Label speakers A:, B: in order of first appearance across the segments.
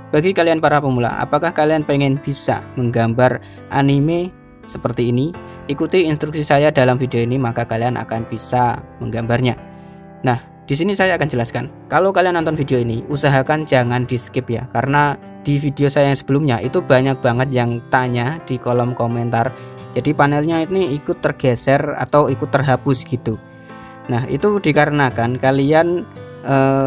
A: bagi kalian para pemula, apakah kalian pengen bisa menggambar anime seperti ini? Ikuti instruksi saya dalam video ini, maka kalian akan bisa menggambarnya. Nah, di sini saya akan jelaskan. Kalau kalian nonton video ini, usahakan jangan di skip ya, karena di video saya yang sebelumnya itu banyak banget yang tanya di kolom komentar. Jadi panelnya ini ikut tergeser atau ikut terhapus gitu. Nah, itu dikarenakan kalian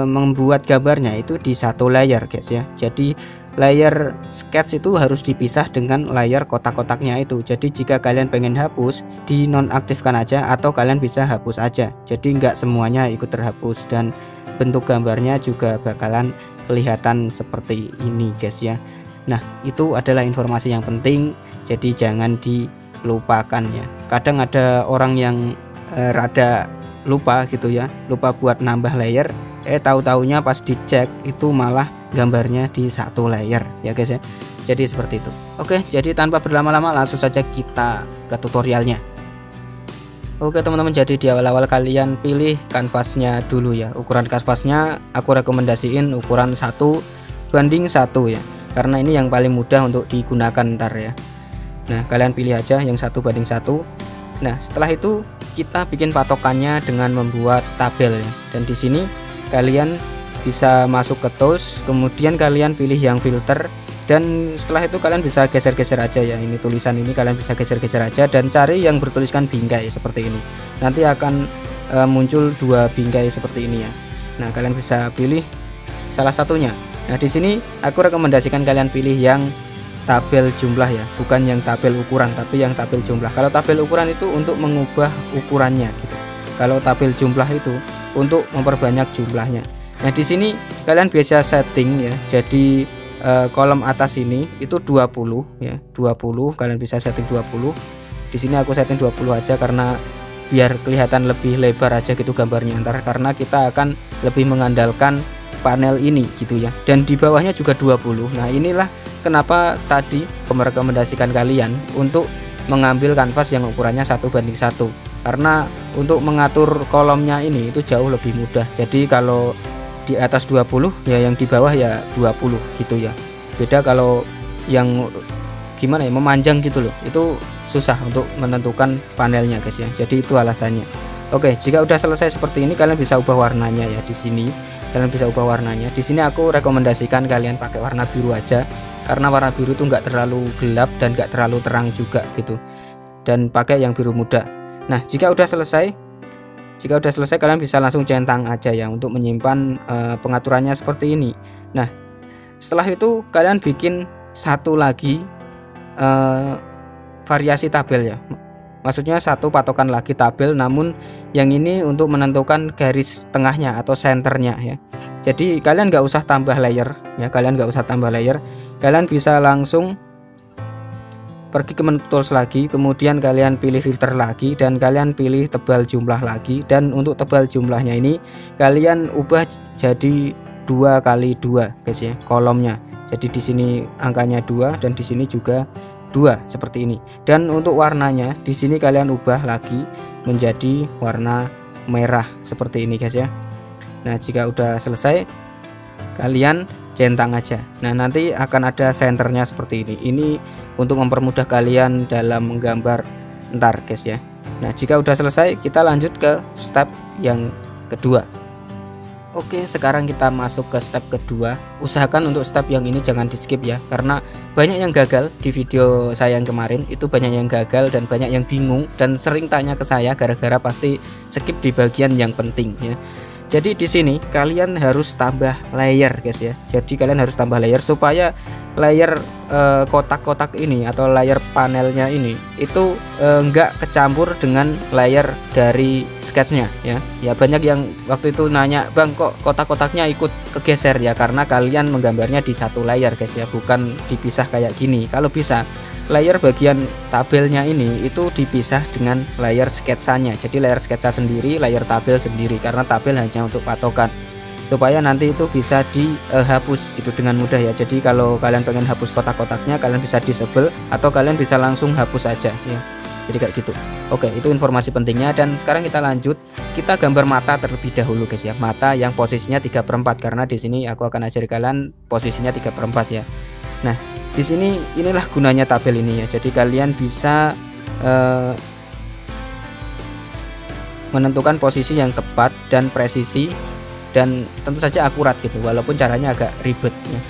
A: membuat gambarnya itu di satu layer guys ya. Jadi layer sketch itu harus dipisah dengan layer kotak-kotaknya itu. Jadi jika kalian pengen hapus, dinonaktifkan aja atau kalian bisa hapus aja. Jadi nggak semuanya ikut terhapus dan bentuk gambarnya juga bakalan kelihatan seperti ini guys ya. Nah, itu adalah informasi yang penting, jadi jangan dilupakan ya. Kadang ada orang yang rada lupa gitu ya, lupa buat nambah layer, tahu-taunya pas dicek itu malah gambarnya di satu layer ya guys ya. Jadi seperti itu. Oke, jadi tanpa berlama-lama langsung saja kita ke tutorialnya. Oke teman-teman, jadi di awal-awal kalian pilih kanvasnya dulu ya. Ukuran kanvasnya aku rekomendasiin ukuran 1:1 ya, karena ini yang paling mudah untuk digunakan ntar ya. Nah, kalian pilih aja yang 1:1. Nah, setelah itu kita bikin patokannya dengan membuat tabel ya. Dan di sini kalian bisa masuk ke tools, kemudian kalian pilih yang filter, dan setelah itu kalian bisa geser-geser aja ya. Ini tulisan ini kalian bisa geser-geser aja dan cari yang bertuliskan bingkai seperti ini. Nanti akan muncul 2 bingkai seperti ini ya. Nah, kalian bisa pilih salah satunya. Nah, di sini aku rekomendasikan kalian pilih yang tabel jumlah ya, bukan yang tabel ukuran, tapi yang tabel jumlah. Kalau tabel ukuran itu untuk mengubah ukurannya gitu. Kalau tabel jumlah itu untuk memperbanyak jumlahnya. Nah, di sini kalian biasa setting ya. Jadi kolom atas ini itu 20 ya, 20 kalian bisa setting 20. Di sini aku setting 20 aja karena biar kelihatan lebih lebar aja gitu gambarnya ntar, karena kita akan lebih mengandalkan panel ini gitu ya. Dan di bawahnya juga 20. Nah, inilah kenapa tadi merekomendasikan kalian untuk mengambil kanvas yang ukurannya 1:1, karena untuk mengatur kolomnya ini itu jauh lebih mudah. Jadi kalau di atas 20 ya, yang di bawah ya 20 gitu ya. Beda kalau yang gimana ya, memanjang gitu loh, itu susah untuk menentukan panelnya guys ya. Jadi itu alasannya. Oke, jika udah selesai seperti ini, kalian bisa ubah warnanya ya. Di sini kalian bisa ubah warnanya. Di sini aku rekomendasikan kalian pakai warna biru aja, karena warna biru itu nggak terlalu gelap dan nggak terlalu terang juga gitu. Dan pakai yang biru muda. Nah, jika udah selesai kalian bisa langsung centang aja ya untuk menyimpan pengaturannya seperti ini. Nah, setelah itu kalian bikin satu lagi variasi tabel ya. Maksudnya satu patokan lagi tabel, namun yang ini untuk menentukan garis tengahnya atau senternya ya. Jadi kalian nggak usah tambah layer ya, kalian bisa langsung pergi ke menu tools lagi, kemudian kalian pilih filter lagi dan kalian pilih tebal jumlah lagi. Dan untuk tebal jumlahnya ini kalian ubah jadi 2x2 guys ya, kolomnya. Jadi di sini angkanya 2 dan di sini juga 2 seperti ini. Dan untuk warnanya di sini kalian ubah lagi menjadi warna merah seperti ini guys ya. Nah, jika udah selesai kalian centang aja. Nah, nanti akan ada senternya seperti ini. Ini untuk mempermudah kalian dalam menggambar ntar guys ya. Nah, jika udah selesai kita lanjut ke step yang kedua. Oke, sekarang kita masuk ke step kedua. Usahakan untuk step yang ini jangan di skip ya, karena banyak yang gagal di video saya yang kemarin. Itu banyak yang gagal dan banyak yang bingung dan sering tanya ke saya gara-gara pasti skip di bagian yang penting ya. Jadi di sini kalian harus tambah layer guys ya. Jadi kalian harus tambah layer supaya layer kotak-kotak ini atau layer panelnya ini itu enggak kecampur dengan layer dari sketchnya ya. Ya, banyak yang waktu itu nanya, "Bang, kok kotak-kotaknya ikut kegeser ya?" Karena kalian menggambarnya di satu layer guys ya, bukan dipisah kayak gini. Kalau bisa layer bagian tabelnya ini itu dipisah dengan layer sketsanya. Jadi layer sketsa sendiri, layer tabel sendiri, karena tabel hanya untuk patokan, supaya nanti itu bisa dihapus gitu dengan mudah ya. Jadi kalau kalian pengen hapus kotak-kotaknya, kalian bisa disable atau kalian bisa langsung hapus aja ya. Jadi kayak gitu. Oke, itu informasi pentingnya. Dan sekarang kita lanjut, kita gambar mata terlebih dahulu guys ya. Mata yang posisinya 3/4, karena di sini aku akan ajari kalian posisinya 3/4 ya. Nah, di sini inilah gunanya tabel ini ya. Jadi kalian bisa menentukan posisi yang tepat dan presisi, dan tentu saja akurat gitu, walaupun caranya agak ribet ya.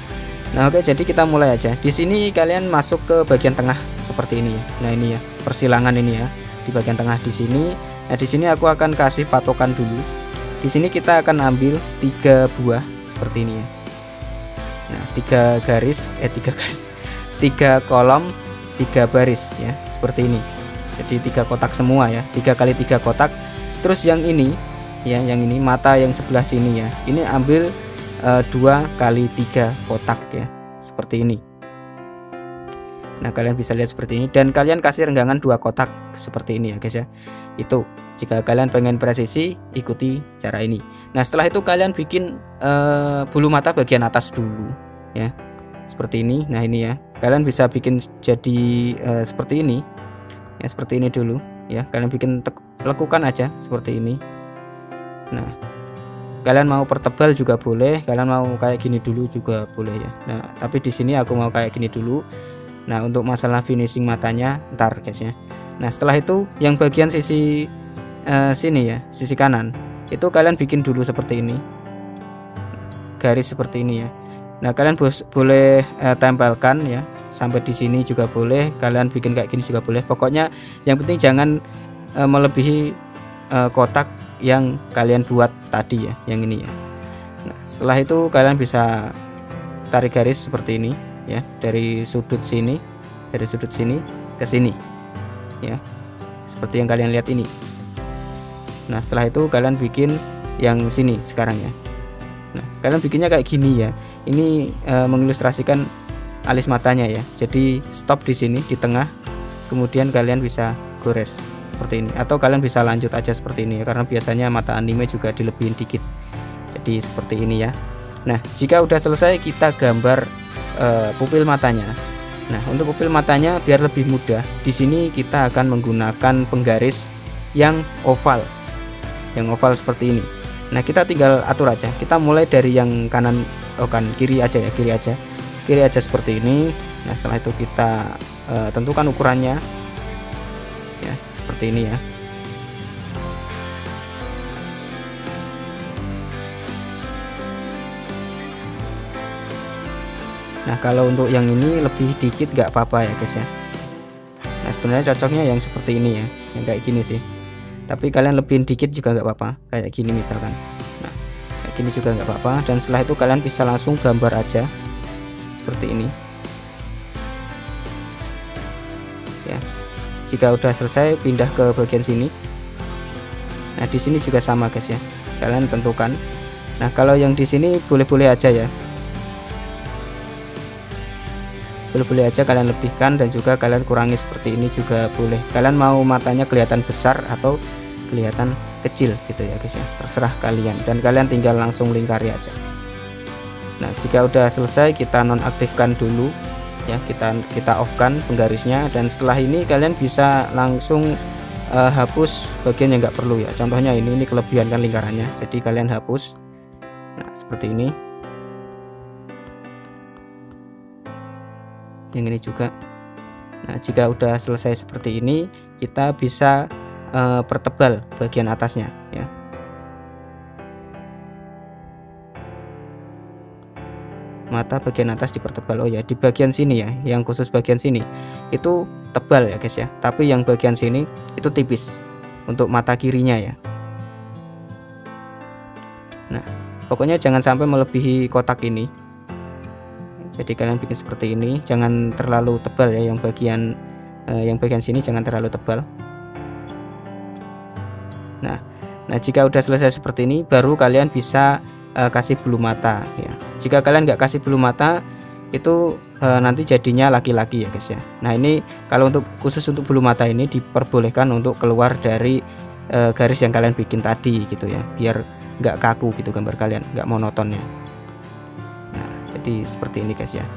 A: Nah oke, jadi kita mulai aja. Di sini kalian masuk ke bagian tengah seperti ini ya. Nah ini ya, persilangan ini ya, di bagian tengah di sini. Nah di sini aku akan kasih patokan dulu. Di sini kita akan ambil 3 buah seperti ini ya. Nah 3 garis, 3 kolom, 3 baris ya, seperti ini. Jadi 3 kotak semua ya, 3 kali 3 kotak. Terus yang ini ya, yang ini mata yang sebelah sini ya, ini ambil 2 kali 3 kotak ya, seperti ini. Nah kalian bisa lihat seperti ini, dan kalian kasih renggangan 2 kotak seperti ini ya guys ya. Itu jika kalian pengen presisi, ikuti cara ini. Nah setelah itu kalian bikin bulu mata bagian atas dulu ya, seperti ini. Nah ini ya, kalian bisa bikin jadi seperti ini ya, seperti ini dulu ya. Kalian bikin lekukan aja seperti ini. Nah kalian mau pertebal juga boleh, kalian mau kayak gini dulu juga boleh ya. Nah tapi di sini aku mau kayak gini dulu. Nah untuk masalah finishing matanya ntar guys ya. Nah setelah itu yang bagian sisi sini ya, sisi kanan itu kalian bikin dulu seperti ini, garis seperti ini ya. Nah kalian boleh tempelkan ya, sampai di sini juga boleh, kalian bikin kayak gini juga boleh. Pokoknya yang penting jangan melebihi kotak yang kalian buat tadi ya, yang ini ya. Nah setelah itu kalian bisa tarik garis seperti ini ya, dari sudut sini, dari sudut sini ke sini ya, seperti yang kalian lihat ini. Nah setelah itu kalian bikin yang sini sekarang ya. Nah kalian bikinnya kayak gini ya, ini mengilustrasikan alis matanya ya. Jadi stop di sini di tengah, kemudian kalian bisa gores seperti ini, atau kalian bisa lanjut aja seperti ini ya, karena biasanya mata anime juga dilebihin dikit. Jadi seperti ini ya. Nah jika udah selesai, kita gambar pupil matanya. Nah untuk pupil matanya biar lebih mudah, di sini kita akan menggunakan penggaris yang oval, seperti ini. Nah kita tinggal atur aja, kita mulai dari yang kanan, kiri aja ya, kiri aja seperti ini. Nah setelah itu kita tentukan ukurannya ya, seperti ini ya. Nah kalau untuk yang ini lebih dikit nggak apa-apa ya guys ya. Nah sebenarnya cocoknya yang seperti ini ya, yang kayak gini sih, tapi kalian lebihin dikit juga nggak apa-apa, kayak gini misalkan. Nah kayak gini juga nggak apa-apa. Dan setelah itu kalian bisa langsung gambar aja seperti ini ya. Jika udah selesai, pindah ke bagian sini. Nah di sini juga sama guys ya, kalian tentukan. Nah kalau yang di sini boleh-boleh aja ya, boleh-boleh aja kalian lebihkan, dan juga kalian kurangi seperti ini juga boleh. Kalian mau matanya kelihatan besar atau kelihatan kecil gitu ya guys ya, terserah kalian, dan kalian tinggal langsung lingkari aja. Nah jika udah selesai, kita nonaktifkan dulu ya, kita off kan penggarisnya, dan setelah ini kalian bisa langsung hapus bagian yang nggak perlu ya. Contohnya ini kelebihan kan lingkarannya, jadi kalian hapus. Nah seperti ini, yang ini juga. Nah jika udah selesai seperti ini, kita bisa pertebal bagian atasnya ya. Mata bagian atas dipertebal. Oh ya, di bagian sini ya, yang khusus bagian sini itu tebal ya guys ya, tapi yang bagian sini itu tipis untuk mata kirinya ya. Nah pokoknya jangan sampai melebihi kotak ini. Jadi kalian bikin seperti ini, jangan terlalu tebal ya, yang bagian sini jangan terlalu tebal. Nah jika udah selesai seperti ini, baru kalian bisa kasih bulu mata ya. Jika kalian nggak kasih bulu mata, itu nanti jadinya laki-laki ya guys ya. Nah ini kalau khusus untuk bulu mata ini diperbolehkan untuk keluar dari garis yang kalian bikin tadi gitu ya, biar nggak kaku gitu gambar kalian, nggak monoton ya. Jadi seperti ini guys ya.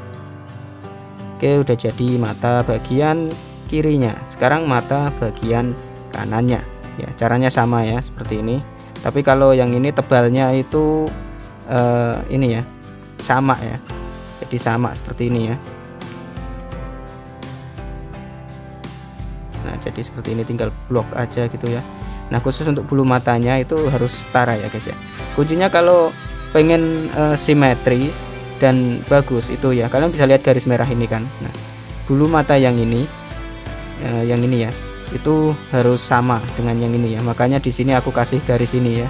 A: Oke, udah jadi mata bagian kirinya, sekarang mata bagian kanannya ya. Caranya sama ya, seperti ini. Tapi kalau yang ini tebalnya itu ini ya, sama ya, jadi sama seperti ini ya. Nah jadi seperti ini, tinggal blok aja gitu ya. Nah khusus untuk bulu matanya itu harus setara ya guys ya. Kuncinya kalau pengen simetris dan bagus itu ya, kalian bisa lihat garis merah ini kan. Nah bulu mata yang ini ya itu harus sama dengan yang ini ya. Makanya di sini aku kasih garis ini ya.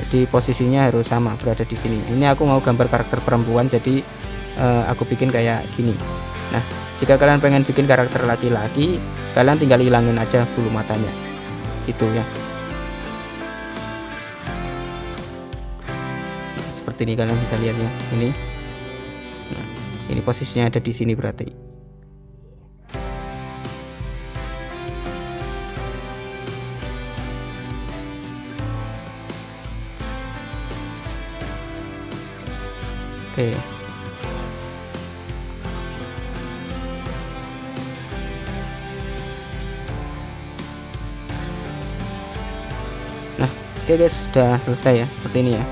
A: Jadi posisinya harus sama, berada di sini. Ini aku mau gambar karakter perempuan, jadi aku bikin kayak gini. Nah jika kalian pengen bikin karakter laki-laki, kalian tinggal hilangin aja bulu matanya gitu ya. Nah, seperti ini kalian bisa lihat ya, ini. Nah, ini posisinya ada di sini berarti. Oke. Nah, oke guys, sudah selesai ya, seperti ini ya.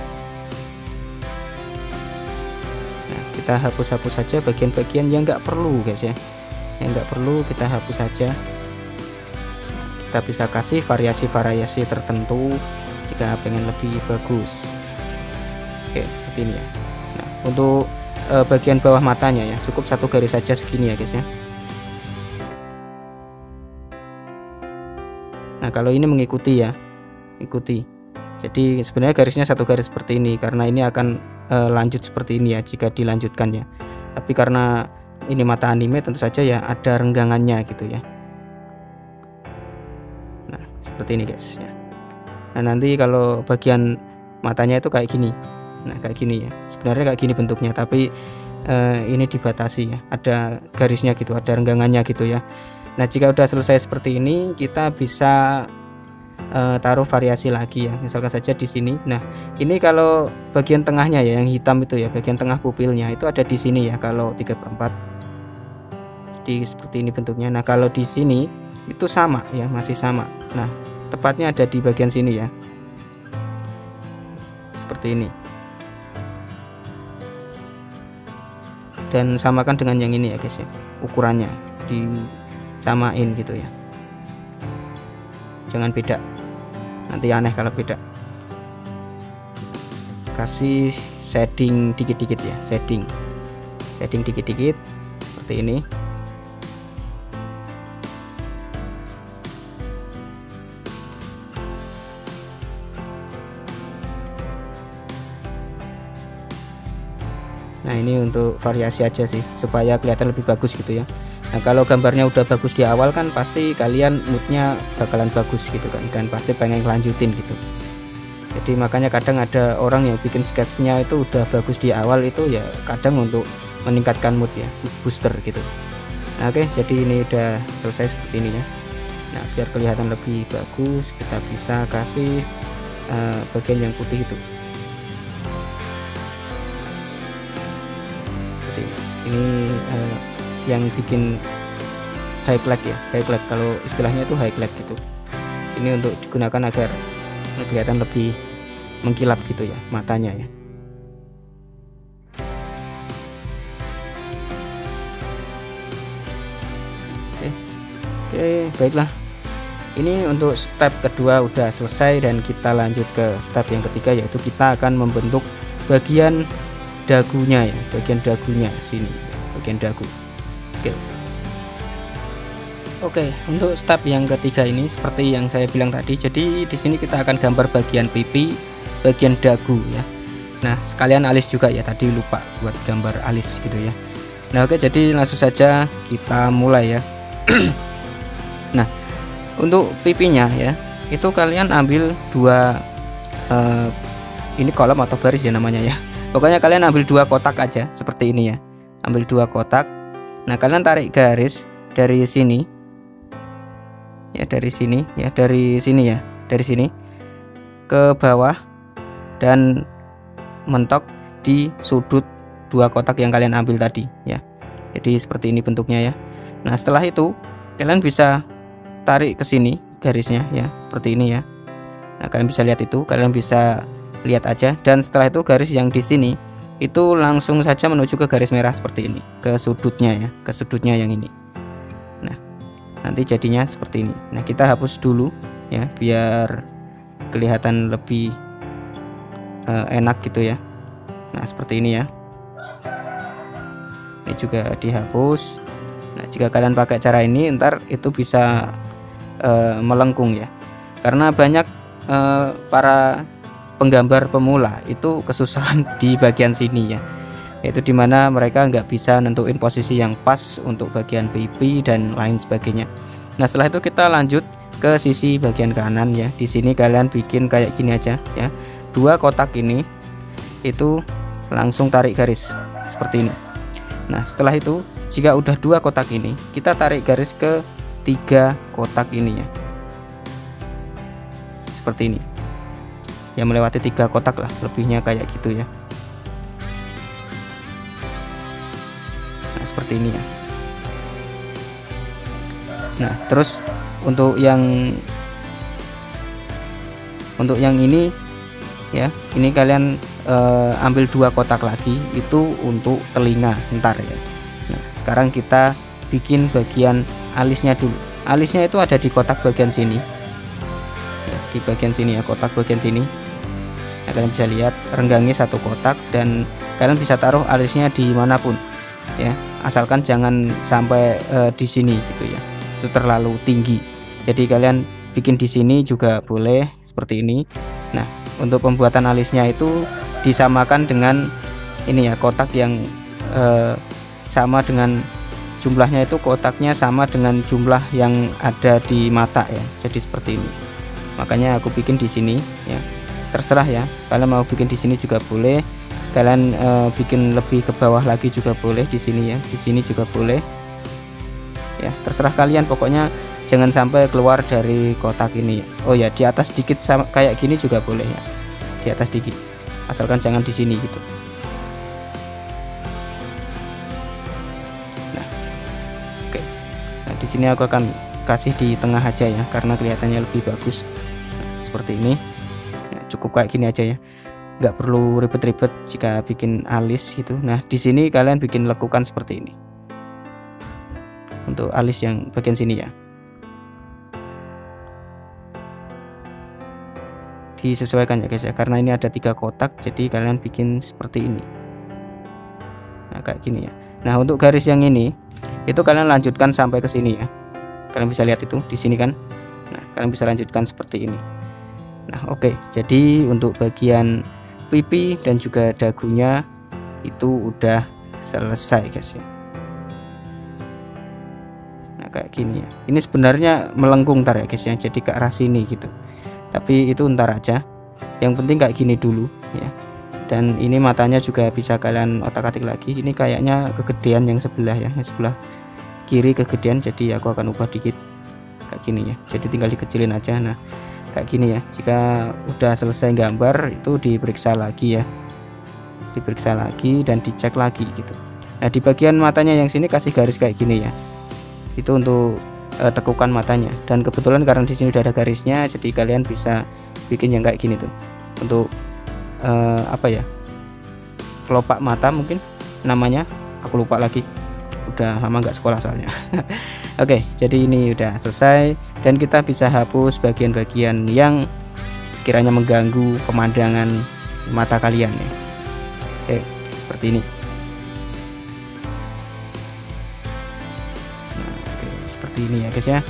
A: Nah, kita hapus-hapus saja bagian-bagian yang nggak perlu guys ya. Yang nggak perlu kita hapus saja. Kita bisa kasih variasi-variasi tertentu jika pengen lebih bagus. Oke, seperti ini ya. Nah, untuk bagian bawah matanya ya, cukup satu garis saja segini ya guys ya. Nah, kalau ini mengikuti ya, ikuti. Jadi sebenarnya garisnya satu garis seperti ini, karena ini akan lanjut seperti ini ya jika dilanjutkan ya. Tapi karena ini mata anime, tentu saja ya ada renggangannya gitu ya. Nah, seperti ini guys ya. Nah, nanti kalau bagian matanya itu kayak gini. Nah kayak gini ya, sebenarnya kayak gini bentuknya, tapi ini dibatasi ya, ada garisnya gitu, ada renggangannya gitu ya. Nah jika udah selesai seperti ini, kita bisa taruh variasi lagi ya, misalkan saja di sini. Nah ini kalau bagian tengahnya ya, yang hitam itu ya, bagian tengah pupilnya itu ada di sini ya, kalau 3/4. Jadi seperti ini bentuknya. Nah kalau di sini itu sama ya, masih sama. Nah tepatnya ada di bagian sini ya, seperti ini. Dan samakan dengan yang ini ya guys ya, ukurannya disamain gitu ya, jangan beda, nanti aneh kalau beda. Kasih shading dikit-dikit ya, shading dikit-dikit seperti ini. Nah ini untuk variasi aja sih, supaya kelihatan lebih bagus gitu ya. Nah kalau gambarnya udah bagus di awal kan pasti kalian moodnya bakalan bagus gitu kan, dan pasti pengen lanjutin gitu. Jadi makanya kadang ada orang yang bikin sketsnya itu udah bagus di awal itu ya, kadang untuk meningkatkan mood ya, booster gitu. Nah oke, jadi ini udah selesai seperti ini ya. Nah biar kelihatan lebih bagus, kita bisa kasih bagian yang putih itu. Ini yang bikin highlight ya, highlight kalau istilahnya itu highlight gitu. Ini untuk digunakan agar kelihatan lebih mengkilap gitu ya matanya ya. Oke, baiklah. Ini untuk step kedua udah selesai, dan kita lanjut ke step yang ketiga, yaitu kita akan membentuk bagian dagunya ya, bagian dagunya sini, bagian dagu. Oke, untuk step yang ketiga ini seperti yang saya bilang tadi, jadi di sini kita akan gambar bagian pipi, bagian dagu ya. Nah sekalian alis juga ya, tadi lupa buat gambar alis gitu ya. Nah oke, jadi langsung saja kita mulai ya. Nah untuk pipinya ya, itu kalian ambil dua ini kolom atau baris ya namanya ya. Pokoknya kalian ambil dua kotak aja seperti ini ya, ambil dua kotak. Nah kalian tarik garis dari sini ya, dari sini ya, dari sini ya, dari sini ke bawah dan mentok di sudut dua kotak yang kalian ambil tadi ya. Jadi seperti ini bentuknya ya. Nah setelah itu kalian bisa tarik ke sini garisnya ya, seperti ini ya. Nah kalian bisa lihat itu, kalian bisa lihat aja. Dan setelah itu garis yang di sini itu langsung saja menuju ke garis merah seperti ini, ke sudutnya ya, ke sudutnya yang ini. Nah nanti jadinya seperti ini. Nah kita hapus dulu ya, biar kelihatan lebih enak gitu ya. Nah seperti ini ya. Ini juga dihapus. Nah jika kalian pakai cara ini ntar itu bisa melengkung ya, karena banyak para penggambar pemula itu kesusahan di bagian sini ya, yaitu dimana mereka nggak bisa nentuin posisi yang pas untuk bagian pipi dan lain sebagainya. Nah setelah itu kita lanjut ke sisi bagian kanan ya. Di sini kalian bikin kayak gini aja ya, 2 kotak ini itu langsung tarik garis seperti ini. Nah setelah itu jika udah 2 kotak ini, kita tarik garis ke 3 kotak ini ya, seperti ini ya, melewati 3 kotak lah, lebihnya kayak gitu ya. Nah seperti ini ya. Nah terus untuk yang ini ya, ini kalian ambil 2 kotak lagi, itu untuk telinga ntar ya. Nah sekarang kita bikin bagian alisnya dulu. Alisnya itu ada di kotak bagian sini ya, di bagian sini ya, kotak bagian sini. Nah, kalian bisa lihat renggangnya 1 kotak, dan kalian bisa taruh alisnya dimanapun ya, asalkan jangan sampai di sini gitu ya, itu terlalu tinggi. Jadi kalian bikin di sini juga boleh seperti ini. Nah untuk pembuatan alisnya itu disamakan dengan ini ya, kotak yang sama dengan jumlahnya, itu kotaknya sama dengan jumlah yang ada di mata ya. Jadi seperti ini. Makanya aku bikin di sini ya. Terserah ya, kalian mau bikin di sini juga boleh. Kalian bikin lebih ke bawah lagi juga boleh di sini ya. Di sini juga boleh. Ya, terserah kalian, pokoknya jangan sampai keluar dari kotak ini ya. Oh ya, di atas dikit sama kayak gini juga boleh ya. Di atas dikit. Asalkan jangan di sini gitu. Nah. Oke. Nah, di sini aku akan kasih di tengah aja ya, karena kelihatannya lebih bagus. Nah, seperti ini. Ya, cukup kayak gini aja ya. Nggak perlu ribet-ribet jika bikin alis gitu. Nah, di sini kalian bikin lekukan seperti ini. Untuk alis yang bagian sini ya. Disesuaikan ya guys ya, karena ini ada 3 kotak, jadi kalian bikin seperti ini. Nah kayak gini ya. Nah untuk garis yang ini itu kalian lanjutkan sampai ke sini ya. Kalian bisa lihat itu di sini kan. Nah kalian bisa lanjutkan seperti ini. Nah oke, jadi untuk bagian pipi dan juga dagunya itu udah selesai guys ya. Nah kayak gini ya. Ini sebenarnya melengkung ntar ya guys ya, jadi ke arah sini gitu. Tapi itu ntar aja, yang penting kayak gini dulu ya. Dan ini matanya juga bisa kalian otak-atik lagi. Ini kayaknya kegedean yang sebelah ya, yang sebelah kiri kegedean, jadi aku akan ubah dikit kayak gini ya. Jadi tinggal dikecilin aja. Nah kayak gini ya. Jika udah selesai gambar itu diperiksa lagi ya, diperiksa lagi dan dicek lagi gitu. Nah di bagian matanya yang sini kasih garis kayak gini ya, itu untuk tekukan matanya. Dan kebetulan karena di sini udah ada garisnya, jadi kalian bisa bikin yang kayak gini tuh untuk apa ya, kelopak mata mungkin namanya, aku lupa lagi, udah lama nggak sekolah soalnya. Oke, jadi ini udah selesai dan kita bisa hapus bagian-bagian yang sekiranya mengganggu pemandangan mata kalian ya. Oke, seperti ini. Seperti ini ya guys ya.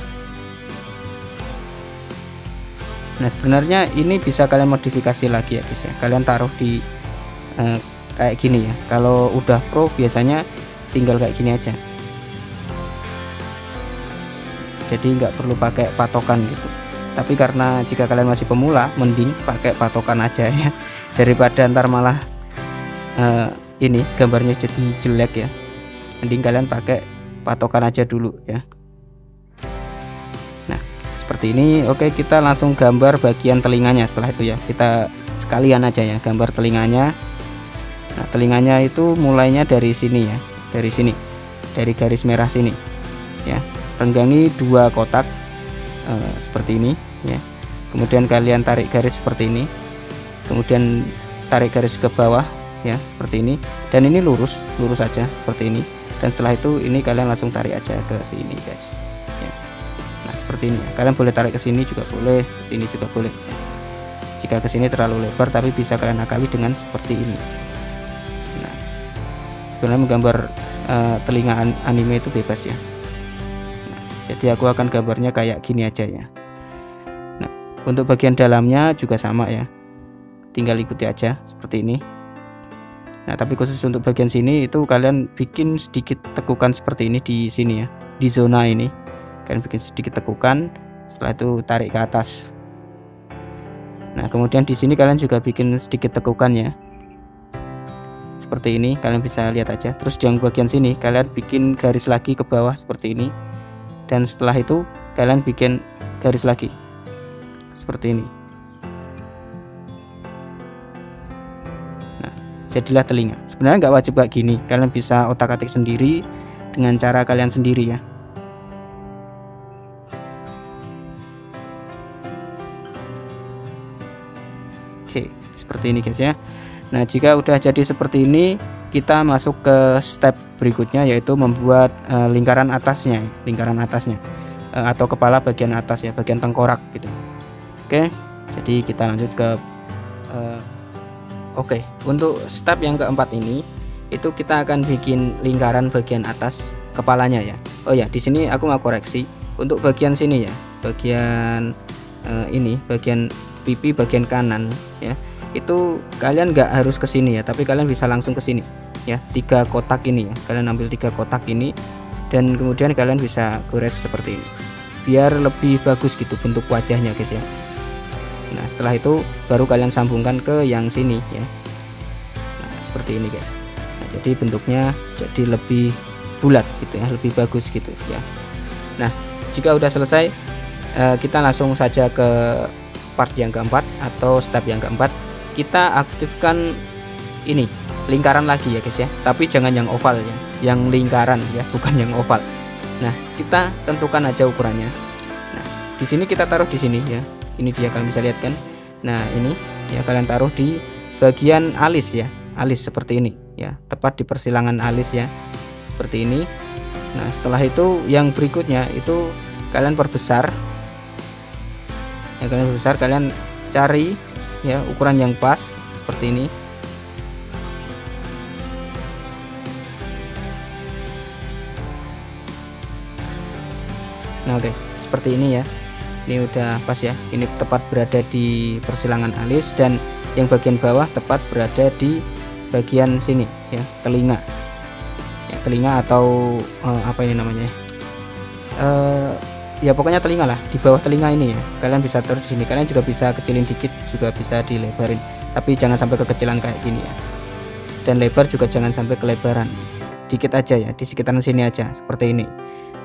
A: Nah sebenarnya ini bisa kalian modifikasi lagi ya guys ya. Kalian taruh di kayak gini ya. Kalau udah pro biasanya tinggal kayak gini aja. Jadi nggak perlu pakai patokan gitu. Tapi karena jika kalian masih pemula, mending pakai patokan aja ya, daripada ntar malah ini gambarnya jadi jelek ya. Mending kalian pakai patokan aja dulu ya. Seperti ini. Oke, kita langsung gambar bagian telinganya. Setelah itu ya kita sekalian aja ya gambar telinganya. Nah telinganya itu mulainya dari sini ya, dari sini. dari garis merah sini ya, renggangi 2 kotak seperti ini ya. Kemudian kalian tarik garis seperti ini, kemudian tarik garis ke bawah ya seperti ini, dan ini lurus aja seperti ini. Dan setelah itu ini kalian langsung tarik aja ke sini guys ya. Nah seperti ini ya. Kalian boleh tarik ke sini juga boleh, ke sini juga boleh ya. Jika ke sini terlalu lebar, tapi bisa kalian akali dengan seperti ini. Nah sebenarnya menggambar telinga anime itu bebas ya. Nah, jadi aku akan gambarnya kayak gini aja ya. Nah untuk bagian dalamnya juga sama ya, tinggal ikuti aja seperti ini. Nah tapi khusus untuk bagian sini itu kalian bikin sedikit tekukan seperti ini di sini ya, di zona ini kalian bikin sedikit tekukan, setelah itu tarik ke atas. Nah kemudian di sini kalian juga bikin sedikit tekukan ya, seperti ini kalian bisa lihat aja. Terus di yang bagian sini kalian bikin garis lagi ke bawah seperti ini, dan setelah itu kalian bikin garis lagi seperti ini. Jadilah telinga. Sebenarnya nggak wajib kayak gini, kalian bisa otak-atik sendiri dengan cara kalian sendiri ya. Oke, seperti ini guys ya. Nah jika udah jadi seperti ini, kita masuk ke step berikutnya, yaitu membuat lingkaran atasnya atau kepala bagian atas ya, bagian tengkorak gitu. Oke, jadi kita lanjut ke Oke, untuk step yang keempat ini itu kita akan bikin lingkaran bagian atas kepalanya ya. Oh ya, di sini aku mau koreksi untuk bagian sini ya, bagian ini, bagian pipi bagian kanan ya. Itu kalian nggak harus ke sini ya, tapi kalian bisa langsung ke sini ya. 3 kotak ini ya, kalian ambil 3 kotak ini dan kemudian kalian bisa gores seperti ini, biar lebih bagus gitu bentuk wajahnya guys ya. Nah setelah itu baru kalian sambungkan ke yang sini ya. Nah seperti ini guys. Nah jadi bentuknya jadi lebih bulat gitu ya, lebih bagus gitu ya. Nah jika udah selesai, kita langsung saja ke part yang keempat atau step yang keempat. Kita aktifkan ini lingkaran lagi ya guys ya, tapi jangan yang oval ya, yang lingkaran ya, bukan yang oval. Nah kita tentukan aja ukurannya. Nah di sini kita taruh di sini ya. Ini dia, kalian bisa lihat kan. Nah ini ya, kalian taruh di bagian alis ya, alis seperti ini ya, tepat di persilangan alis ya, seperti ini. Nah setelah itu yang berikutnya itu kalian perbesar ya, kalian cari ya ukuran yang pas seperti ini. Nah oke, seperti ini ya. Ini udah pas ya, ini tepat berada di persilangan alis, dan yang bagian bawah tepat berada di bagian sini ya, telinga ya, telinga atau apa ini namanya ya pokoknya telinga lah, di bawah telinga ini ya. Kalian bisa terus di sini, kalian juga bisa kecilin dikit, juga bisa dilebarin, tapi jangan sampai kekecilan kayak gini ya. Dan lebar juga jangan sampai kelebaran, dikit aja ya, di sekitaran sini aja seperti ini.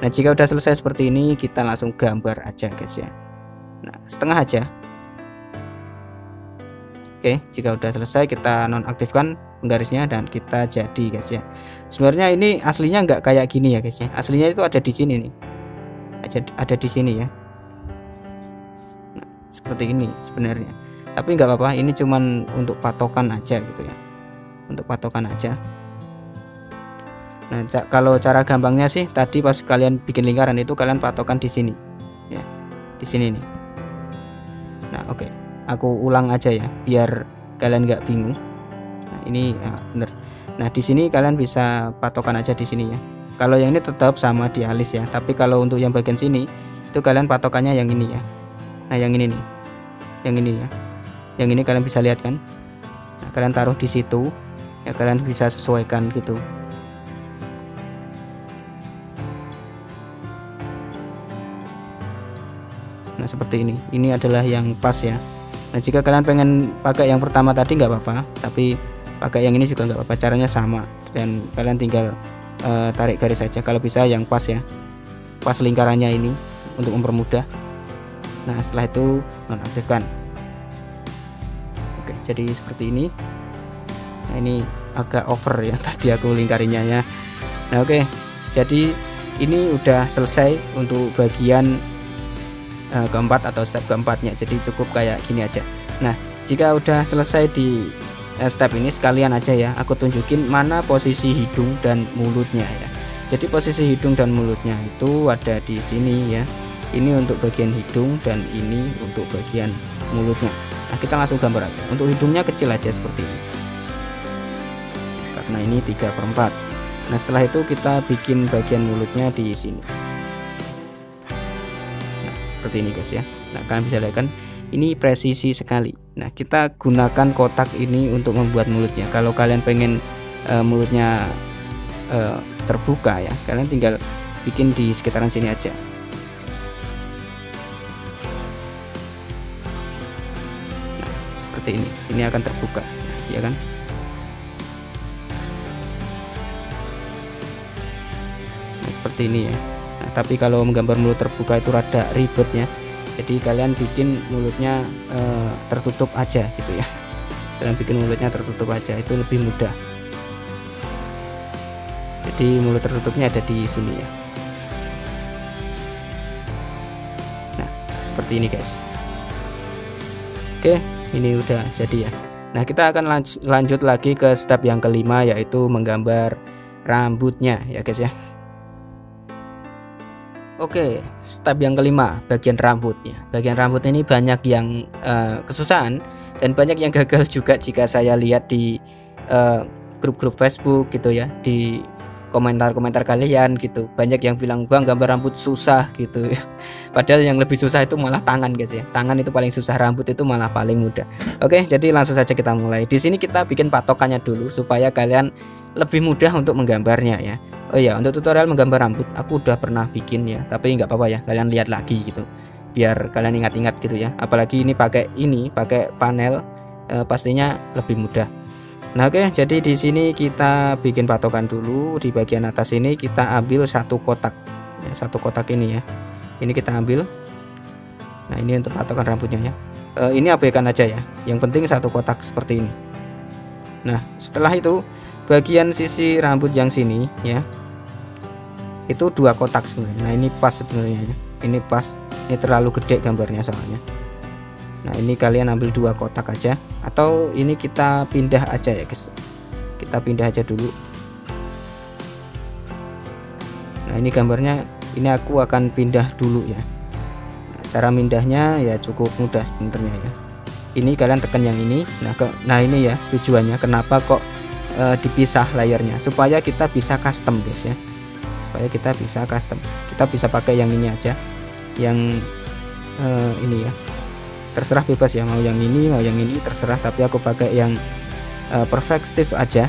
A: Nah jika udah selesai seperti ini, kita langsung gambar aja guys ya. Nah setengah aja. Oke, jika udah selesai kita nonaktifkan penggarisnya dan kita jadi guys ya. Sebenarnya ini aslinya nggak kayak gini ya guys ya, aslinya itu ada di sini nih, ada di sini ya. Nah seperti ini sebenarnya, tapi nggak apa-apa, ini cuman untuk patokan aja gitu ya, untuk patokan aja. Nah, kalau cara gampangnya sih tadi pas kalian bikin lingkaran itu kalian patokan di sini ya, di sini nih. Nah oke, aku ulang aja ya biar kalian nggak bingung. Nah ini bener. Nah di sini kalian bisa patokan aja di sini ya. Kalau yang ini tetap sama di alis ya, tapi kalau untuk yang bagian sini itu kalian patokannya yang ini ya. Nah yang ini nih, yang ini ya, yang ini kalian bisa lihat kan. Nah, kalian taruh di situ ya, kalian bisa sesuaikan gitu. Nah seperti ini adalah yang pas ya. Nah jika kalian pengen pakai yang pertama tadi nggak apa-apa, tapi pakai yang ini juga nggak apa-apa, caranya sama, dan kalian tinggal tarik garis saja kalau bisa yang pas ya, pas lingkarannya ini untuk mempermudah. Nah setelah itu nonaktifkan. Oke, jadi seperti ini. Nah ini agak over ya tadi aku lingkarinnya ya. Nah oke, Jadi ini udah selesai untuk bagian keempat atau step keempatnya. Jadi cukup kayak gini aja. Nah, jika udah selesai di step ini, sekalian aja ya aku tunjukin mana posisi hidung dan mulutnya ya. Jadi posisi hidung dan mulutnya itu ada di sini ya. Ini untuk bagian hidung dan ini untuk bagian mulutnya. Nah, kita langsung gambar aja. Untuk hidungnya kecil aja seperti ini, karena ini 3/4. Nah, setelah itu kita bikin bagian mulutnya di sini. Nah, seperti ini guys ya. Nah, kalian bisa lihat kan ini presisi sekali. Nah, kita gunakan kotak ini untuk membuat mulutnya. Kalau kalian pengen mulutnya terbuka ya, kalian tinggal bikin di sekitaran sini aja. Nah, seperti ini akan terbuka ya kan. Nah, seperti ini ya. Nah, tapi kalau menggambar mulut terbuka itu rada ribet ya. Jadi kalian bikin mulutnya tertutup aja gitu ya. Kalian bikin mulutnya tertutup aja, itu lebih mudah. Jadi mulut tertutupnya ada di sini ya. Nah, seperti ini guys. Oke, ini udah jadi ya. Nah, kita akan lanjut lagi ke step yang kelima, yaitu menggambar rambutnya ya guys ya. Oke, step yang kelima, bagian rambutnya. Bagian rambut ini banyak yang kesusahan dan banyak yang gagal juga jika saya lihat di grup-grup Facebook gitu ya, di komentar-komentar kalian gitu. Banyak yang bilang, "Bang, gambar rambut susah" gitu. Padahal yang lebih susah itu malah tangan guys ya. Tangan itu paling susah, rambut itu malah paling mudah. Oke, jadi langsung saja kita mulai. Di sini kita bikin patokannya dulu supaya kalian lebih mudah untuk menggambarnya ya. Oh iya, untuk tutorial menggambar rambut aku udah pernah bikin ya, tapi nggak apa-apa ya, kalian lihat lagi gitu biar kalian ingat-ingat gitu ya. Apalagi ini pakai panel, pastinya lebih mudah. Nah, oke, jadi di sini kita bikin patokan dulu. Di bagian atas ini kita ambil satu kotak ya, satu kotak ini ya. Ini kita ambil. Nah, ini untuk patokan rambutnya ya. Ini abaikan aja ya, yang penting satu kotak seperti ini. Nah, setelah itu bagian sisi rambut yang sini ya, itu 2 kotak sebenarnya. Nah, ini pas sebenarnya ya. Ini pas, ini terlalu gede gambarnya soalnya. Nah, ini kalian ambil 2 kotak aja, atau ini kita pindah aja ya guys. Kita pindah aja dulu. Nah, ini gambarnya, ini aku akan pindah dulu ya. Nah, cara pindahnya ya cukup mudah sebenarnya ya. Ini kalian tekan yang ini. Nah ini ya tujuannya kenapa kok dipisah layarnya, supaya kita bisa custom guys ya. Supaya kita bisa custom, kita bisa pakai yang ini aja, yang ini ya, terserah bebas ya, mau yang ini terserah, tapi aku pakai yang perspektif aja.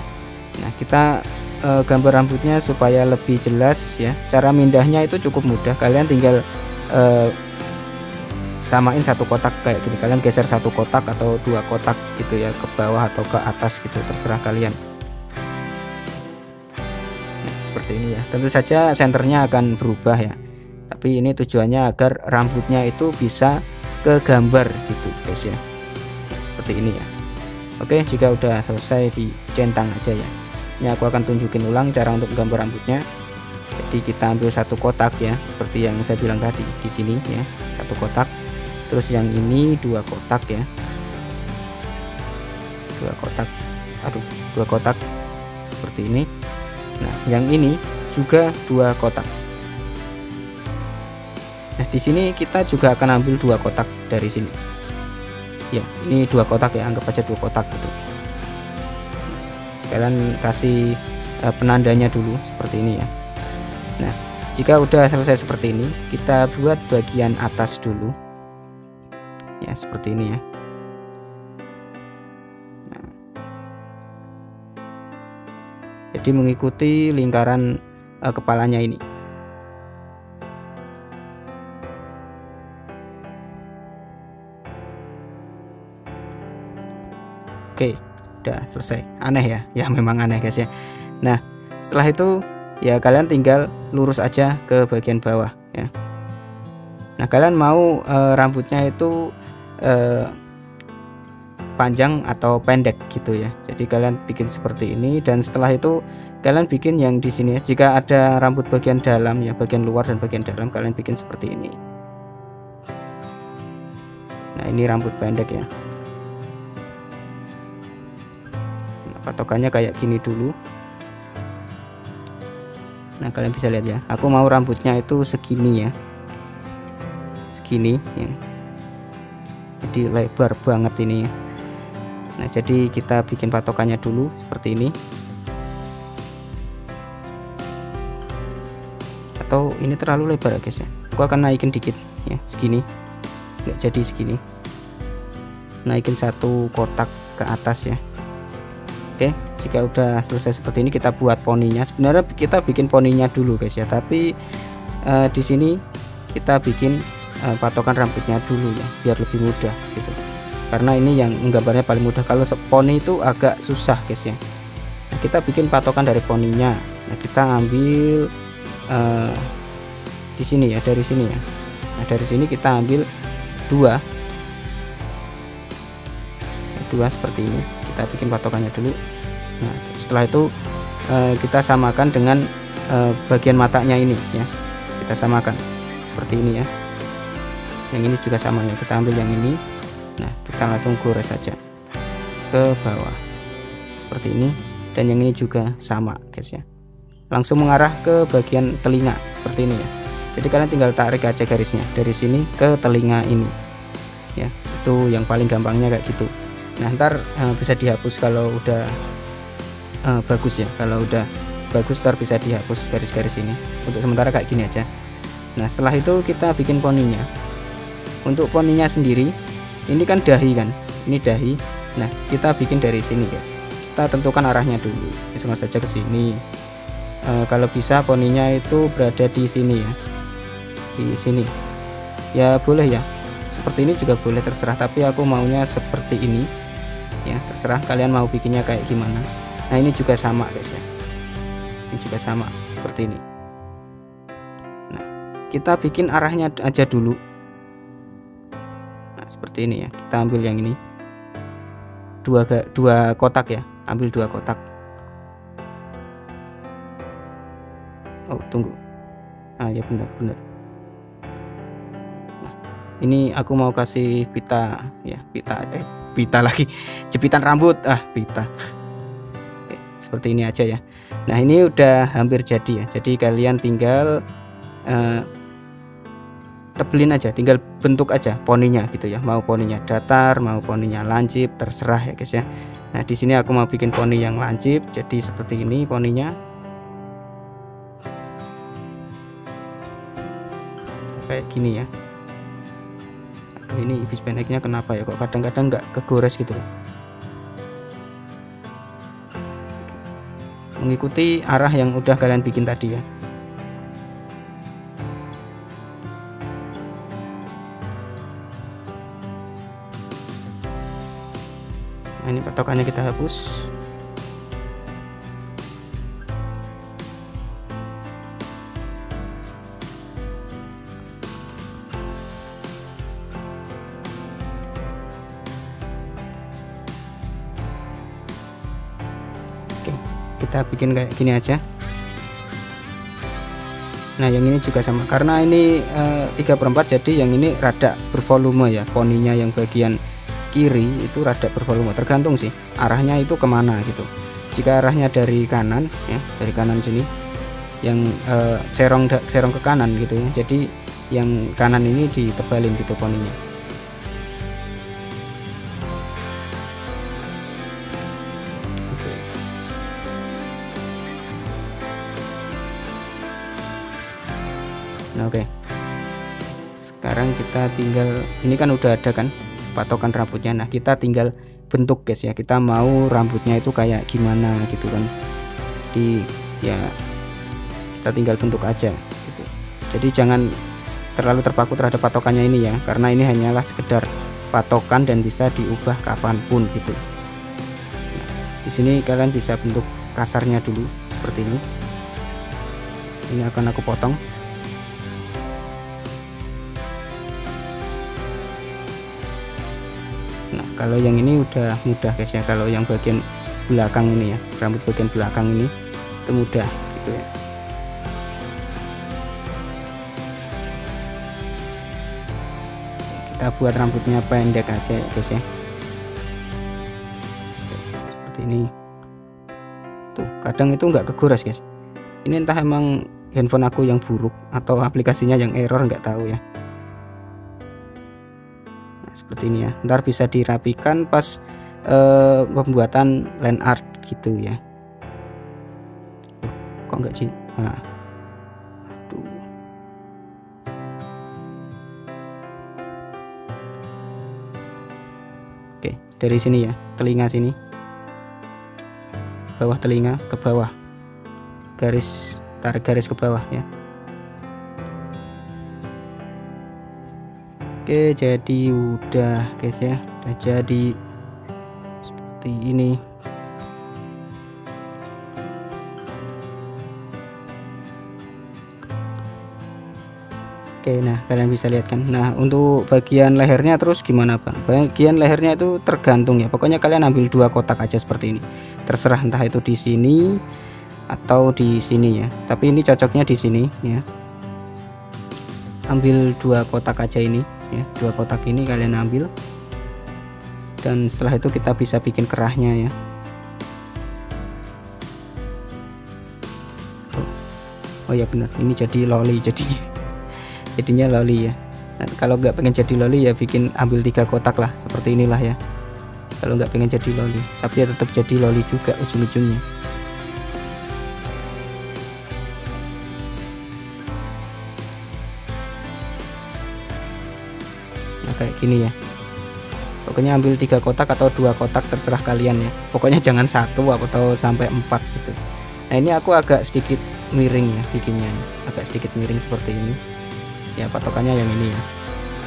A: Nah, kita gambar rambutnya supaya lebih jelas ya. Cara mindahnya itu cukup mudah, kalian tinggal samain satu kotak kayak gini, kalian geser satu kotak atau 2 kotak gitu ya, ke bawah atau ke atas gitu, terserah kalian. Seperti ini ya. Tentu saja senternya akan berubah ya, tapi ini tujuannya agar rambutnya itu bisa ke gambar gitu guys ya. Seperti ini ya. Oke, jika udah selesai dicentang aja ya. Ini aku akan tunjukin ulang cara untuk gambar rambutnya. Jadi kita ambil satu kotak ya, seperti yang saya bilang tadi di sini ya, satu kotak. Terus yang ini 2 kotak ya, 2 kotak. Aduh, 2 kotak seperti ini. Nah, yang ini juga 2 kotak. Nah, di sini kita juga akan ambil 2 kotak dari sini. Ya, ini 2 kotak ya, anggap aja 2 kotak gitu. Kalian kasih penandanya dulu seperti ini ya. Nah, jika udah selesai seperti ini, kita buat bagian atas dulu. Ya, seperti ini ya. Jadi mengikuti lingkaran kepalanya ini. Oke, udah selesai. Aneh ya? Ya memang aneh guys ya. Nah, setelah itu ya kalian tinggal lurus aja ke bagian bawah ya. Nah, kalian mau rambutnya itu panjang atau pendek gitu ya. Jadi kalian bikin seperti ini, dan setelah itu kalian bikin yang di sini ya. Jika ada rambut bagian dalam ya, bagian luar dan bagian dalam, kalian bikin seperti ini. Nah, ini rambut pendek ya. Nah, patokannya kayak gini dulu. Nah, kalian bisa lihat ya, aku mau rambutnya itu segini ya, segini ya, jadi lebar banget ini ya. Nah, jadi kita bikin patokannya dulu seperti ini, atau ini terlalu lebar ya guys ya, aku akan naikin dikit ya, segini, nggak jadi segini, naikin satu kotak ke atas ya. Oke, jika udah selesai seperti ini, kita buat poninya. Sebenarnya kita bikin poninya dulu guys ya, tapi di sini kita bikin patokan rambutnya dulu ya, biar lebih mudah gitu. Karena ini yang menggambarnya paling mudah. Kalau poni itu agak susah guys ya. Nah, kita bikin patokan dari poninya. Nah, kita ambil di sini ya, dari sini ya. Nah, dari sini kita ambil dua seperti ini. Kita bikin patokannya dulu. Nah, setelah itu kita samakan dengan bagian matanya ini ya, kita samakan seperti ini ya. Yang ini juga sama ya, kita ambil yang ini. Nah, kita langsung gores saja ke bawah seperti ini, dan yang ini juga sama guys ya, langsung mengarah ke bagian telinga seperti ini ya. Jadi kalian tinggal tarik aja garisnya dari sini ke telinga ini ya, itu yang paling gampangnya kayak gitu. Nah, ntar bisa dihapus kalau udah bagus ya. Kalau udah bagus ntar bisa dihapus garis-garis ini. Untuk sementara kayak gini aja. Nah, setelah itu kita bikin poninya. Untuk poninya sendiri, ini kan dahi kan, ini dahi. Nah, kita bikin dari sini guys. Kita tentukan arahnya dulu. Langsung saja ke sini. Kalau bisa poninya itu berada di sini ya, di sini. Ya boleh ya. Seperti ini juga boleh, terserah. Tapi aku maunya seperti ini. Ya, terserah kalian mau bikinnya kayak gimana. Nah, ini juga sama guys ya, ini juga sama seperti ini. Nah, kita bikin arahnya aja dulu. Nah, seperti ini ya, kita ambil yang ini dua kotak ya, ambil 2 kotak. Oh, tunggu. Ah ya, benar. Nah, ini aku mau kasih pita ya, pita lagi, jepitan rambut, pita. Oke, seperti ini aja ya. Nah, ini udah hampir jadi ya, jadi kalian tinggal tebelin aja, tinggal bentuk aja poninya gitu ya, mau poninya datar, mau poninya lancip, terserah ya guys ya. Nah, di sini aku mau bikin poni yang lancip, jadi seperti ini poninya, kayak gini ya. Ini ibis pendeknya kenapa ya, kok kadang-kadang nggak kegores gitu loh. Mengikuti arah yang udah kalian bikin tadi ya. Nah, ini patokannya kita hapus. Oke, kita bikin kayak gini aja. Nah, yang ini juga sama, karena ini 3/4, jadi yang ini rada bervolume ya, poninya yang bagian kiri itu rada bervolume, tergantung sih arahnya itu kemana gitu. Jika arahnya dari kanan ya, dari kanan sini, yang serong ke kanan gitu ya, jadi yang kanan ini ditebalin gitu poninya. Nah, oke. Sekarang kita tinggal, ini kan udah ada kan patokan rambutnya. Nah, kita tinggal bentuk guys ya, kita mau rambutnya itu kayak gimana gitu kan. Jadi ya kita tinggal bentuk aja gitu. Jadi jangan terlalu terpaku terhadap patokannya ini ya, karena ini hanyalah sekedar patokan dan bisa diubah kapanpun gitu. Nah, di sini kalian bisa bentuk kasarnya dulu seperti ini. Ini akan aku potong. Nah, Kalau yang ini udah mudah guys ya, kalau yang bagian belakang ini ya, rambut bagian belakang ini itu mudah gitu ya. Kita buat rambutnya pendek aja ya guys ya. Seperti ini. Tuh, kadang itu nggak kegores guys. Ini entah emang handphone aku yang buruk atau aplikasinya yang error, nggak tahu ya. Nah, seperti ini ya. Ntar bisa dirapikan pas pembuatan line art gitu ya. Kok nggak sih? Nah. Aduh. Oke, dari sini ya, telinga sini, bawah telinga ke bawah, garis, tarik garis ke bawah ya. Oke, jadi udah guys ya, udah jadi seperti ini. Oke, nah kalian bisa lihat kan. Nah, untuk bagian lehernya terus gimana Bang? Bagian lehernya itu tergantung ya. Pokoknya kalian ambil 2 kotak aja seperti ini. Terserah entah itu di sini atau di sini ya. Tapi ini cocoknya di sini ya. Ambil 2 kotak aja ini ya. 2 kotak ini kalian ambil. Dan setelah itu kita bisa bikin kerahnya ya. Oh ya benar, ini jadi loli jadinya loli ya. Nah, kalau nggak pengen jadi loli ya ambil 3 kotak lah seperti inilah ya. Kalau nggak pengen jadi loli, tapi ya tetap jadi loli juga ujung-ujungnya. Nah kayak gini ya. Pokoknya ambil 3 kotak atau 2 kotak terserah kalian ya. Pokoknya jangan 1 atau sampai 4 gitu. Nah ini aku agak sedikit miring ya bikinnya ya. Agak sedikit miring seperti ini ya, patokannya yang ini ya,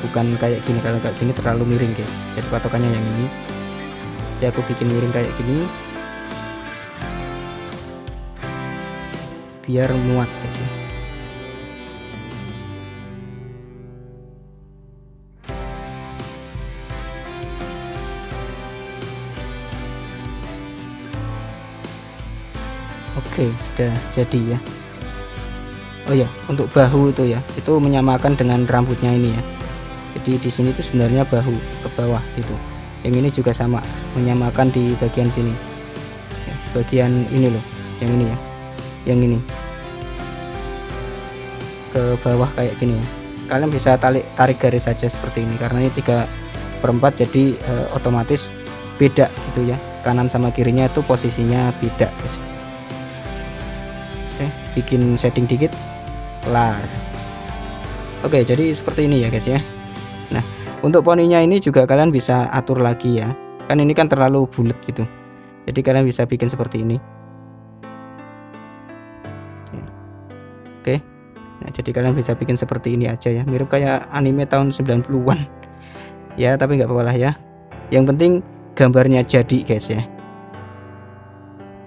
A: bukan kayak gini. Kalau kayak gini terlalu miring guys, jadi patokannya yang ini. Jadi aku bikin miring kayak gini biar muat guys ya. Oke, udah jadi ya. Oh ya, untuk bahu itu ya, itu menyamakan dengan rambutnya ini ya. Jadi di sini itu sebenarnya bahu ke bawah itu. Yang ini juga sama, menyamakan di bagian sini. Ya, bagian ini loh, yang ini ya. Yang ini ke bawah kayak gini ya. Kalian bisa tarik garis saja seperti ini karena ini 3/4 jadi otomatis beda gitu ya. Kanan sama kirinya itu posisinya beda guys. Oke, bikin setting dikit. Kelar. Oke, jadi seperti ini ya guys ya. Nah, untuk poninya ini juga kalian bisa atur lagi ya. Kan ini kan terlalu bulat gitu. Jadi kalian bisa bikin seperti ini. Oke. Nah, jadi kalian bisa bikin seperti ini aja ya. Mirip kayak anime tahun 90-an. Ya, tapi nggak apa-apa lah ya. Yang penting gambarnya jadi guys ya.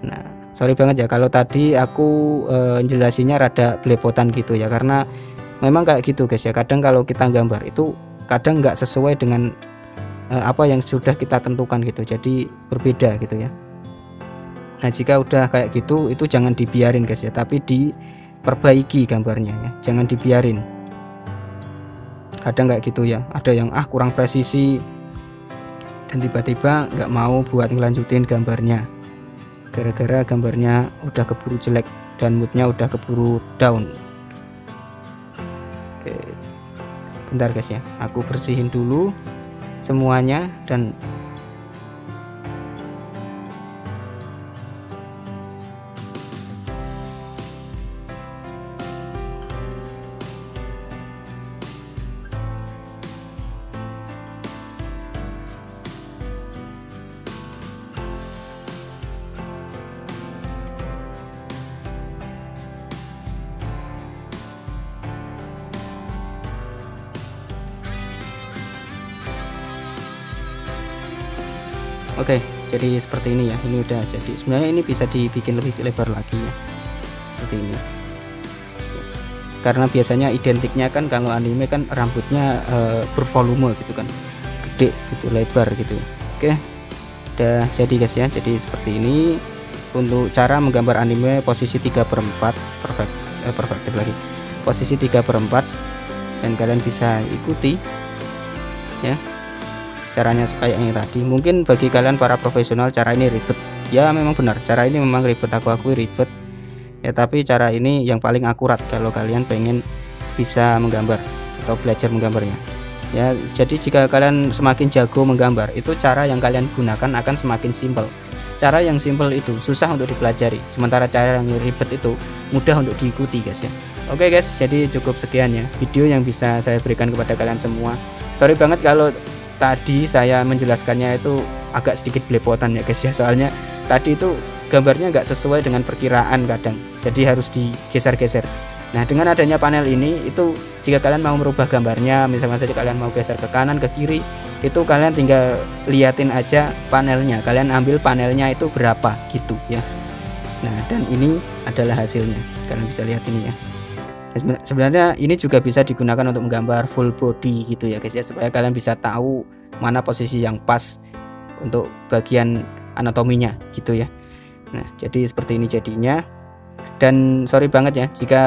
A: Nah, sorry banget ya kalau tadi aku jelasinnya rada belepotan gitu ya, karena memang kayak gitu guys ya. Kadang kalau kita gambar itu kadang nggak sesuai dengan apa yang sudah kita tentukan gitu, jadi berbeda gitu ya. Nah jika udah kayak gitu itu jangan dibiarin guys ya, tapi diperbaiki gambarnya ya, jangan dibiarin. Kadang kayak gitu ya, ada yang kurang presisi dan tiba-tiba nggak mau buat ngelanjutin gambarnya gara-gara gambarnya udah keburu jelek dan moodnya udah keburu down. Oke, bentar guys ya, aku bersihin dulu semuanya dan oke, jadi seperti ini ya. Ini udah jadi. Sebenarnya ini bisa dibikin lebih lebar lagi ya, seperti ini. Karena biasanya identiknya kan kalau anime kan rambutnya bervolume gitu kan, gede gitu, lebar gitu. Oke, udah jadi guys ya. Jadi seperti ini untuk cara menggambar anime posisi 3/4 perfektif lagi, posisi 3/4, dan kalian bisa ikuti ya caranya kayak ini tadi. Mungkin bagi kalian para profesional cara ini ribet ya, memang benar cara ini memang ribet, aku akui ribet ya, tapi cara ini yang paling akurat kalau kalian pengen bisa menggambar atau belajar menggambarnya ya. Jadi jika kalian semakin jago menggambar, itu cara yang kalian gunakan akan semakin simpel. Cara yang simpel itu susah untuk dipelajari, sementara cara yang ribet itu mudah untuk diikuti guys ya. Oke guys, jadi cukup sekian ya video yang bisa saya berikan kepada kalian semua. Sorry banget kalau tadi saya menjelaskannya itu agak sedikit belepotan ya guys ya, soalnya tadi itu gambarnya nggak sesuai dengan perkiraan kadang, jadi harus digeser-geser. Nah, dengan adanya panel ini, itu jika kalian mau merubah gambarnya, misalnya saja kalian mau geser ke kanan ke kiri, itu kalian tinggal liatin aja panelnya, kalian ambil panelnya itu berapa gitu ya. Nah, dan ini adalah hasilnya, kalian bisa lihat ini ya. Sebenarnya ini juga bisa digunakan untuk menggambar full body gitu ya guys ya, supaya kalian bisa tahu mana posisi yang pas untuk bagian anatominya gitu ya. Nah, jadi seperti ini jadinya. Dan sorry banget ya jika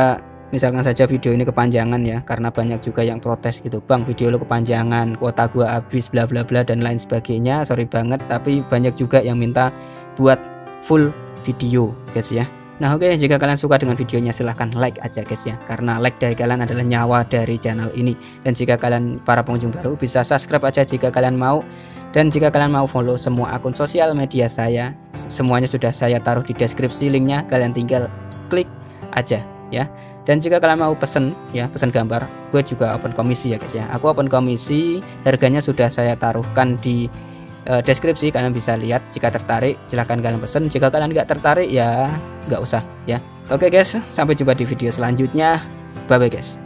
A: misalkan saja video ini kepanjangan ya, karena banyak juga yang protes gitu, bang video lo kepanjangan, kuota gua habis, bla bla bla dan lain sebagainya. Sorry banget, tapi banyak juga yang minta buat full video guys ya. Nah oke, jika kalian suka dengan videonya silahkan like aja guys ya, karena like dari kalian adalah nyawa dari channel ini. Dan jika kalian para pengunjung baru bisa subscribe aja jika kalian mau. Dan jika kalian mau follow semua akun sosial media saya, semuanya sudah saya taruh di deskripsi linknya, kalian tinggal klik aja ya. Dan jika kalian mau pesen ya, pesen gambar, gue juga open komisi ya guys ya. Aku open komisi, harganya sudah saya taruhkan di deskripsi, kalian bisa lihat. Jika tertarik silahkan kalian pesen, jika kalian nggak tertarik ya nggak usah ya. Oke guys, sampai jumpa di video selanjutnya, bye bye guys.